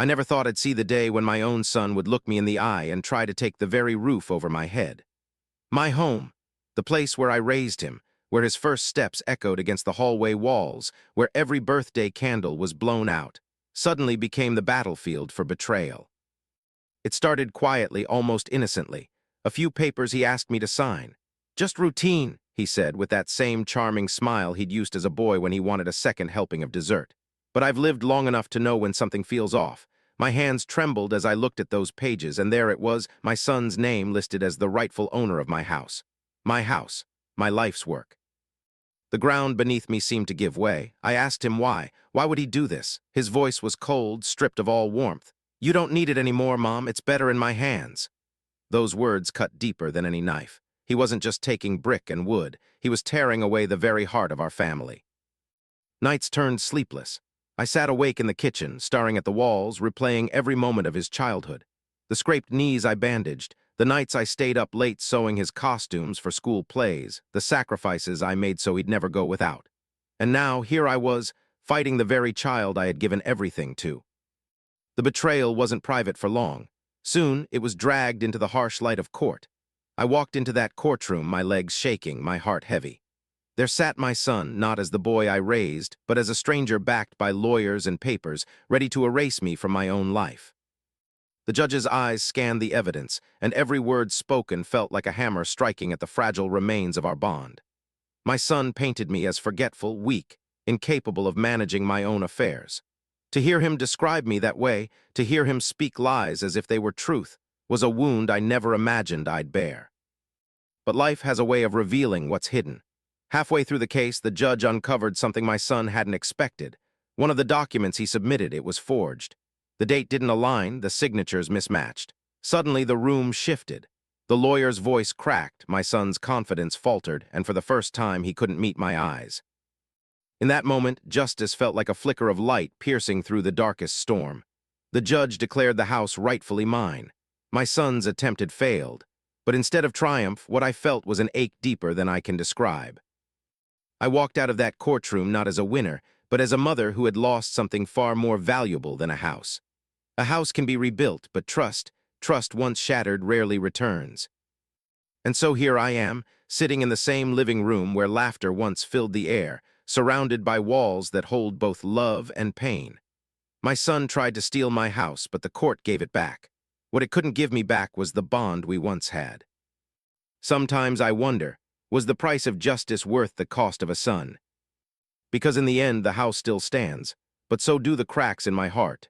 I never thought I'd see the day when my own son would look me in the eye and try to take the very roof over my head. My home, the place where I raised him, where his first steps echoed against the hallway walls, where every birthday candle was blown out, suddenly became the battlefield for betrayal. It started quietly, almost innocently. A few papers he asked me to sign. Just routine, he said, with that same charming smile he'd used as a boy when he wanted a second helping of dessert. But I've lived long enough to know when something feels off. My hands trembled as I looked at those pages, and there it was, my son's name listed as the rightful owner of my house. My house, my life's work. The ground beneath me seemed to give way. I asked him why. Why would he do this? His voice was cold, stripped of all warmth. "You don't need it anymore, Mom. It's better in my hands." Those words cut deeper than any knife. He wasn't just taking brick and wood. He was tearing away the very heart of our family. Nights turned sleepless. I sat awake in the kitchen, staring at the walls, replaying every moment of his childhood. The scraped knees I bandaged, the nights I stayed up late sewing his costumes for school plays, the sacrifices I made so he'd never go without. And now, here I was, fighting the very child I had given everything to. The betrayal wasn't private for long. Soon, it was dragged into the harsh light of court. I walked into that courtroom, my legs shaking, my heart heavy. There sat my son, not as the boy I raised, but as a stranger backed by lawyers and papers, ready to erase me from my own life. The judge's eyes scanned the evidence, and every word spoken felt like a hammer striking at the fragile remains of our bond. My son painted me as forgetful, weak, incapable of managing my own affairs. To hear him describe me that way, to hear him speak lies as if they were truth, was a wound I never imagined I'd bear. But life has a way of revealing what's hidden. Halfway through the case, the judge uncovered something my son hadn't expected. One of the documents he submitted, it was forged. The date didn't align, the signatures mismatched. Suddenly, the room shifted. The lawyer's voice cracked, my son's confidence faltered, and for the first time, he couldn't meet my eyes. In that moment, justice felt like a flicker of light piercing through the darkest storm. The judge declared the house rightfully mine. My son's attempt had failed. But instead of triumph, what I felt was an ache deeper than I can describe. I walked out of that courtroom not as a winner, but as a mother who had lost something far more valuable than a house. A house can be rebuilt, but trust once shattered rarely returns. And so here I am, sitting in the same living room where laughter once filled the air, surrounded by walls that hold both love and pain. My son tried to steal my house, but the court gave it back. What it couldn't give me back was the bond we once had. Sometimes I wonder, was the price of justice worth the cost of a son? Because in the end, the house still stands, but so do the cracks in my heart.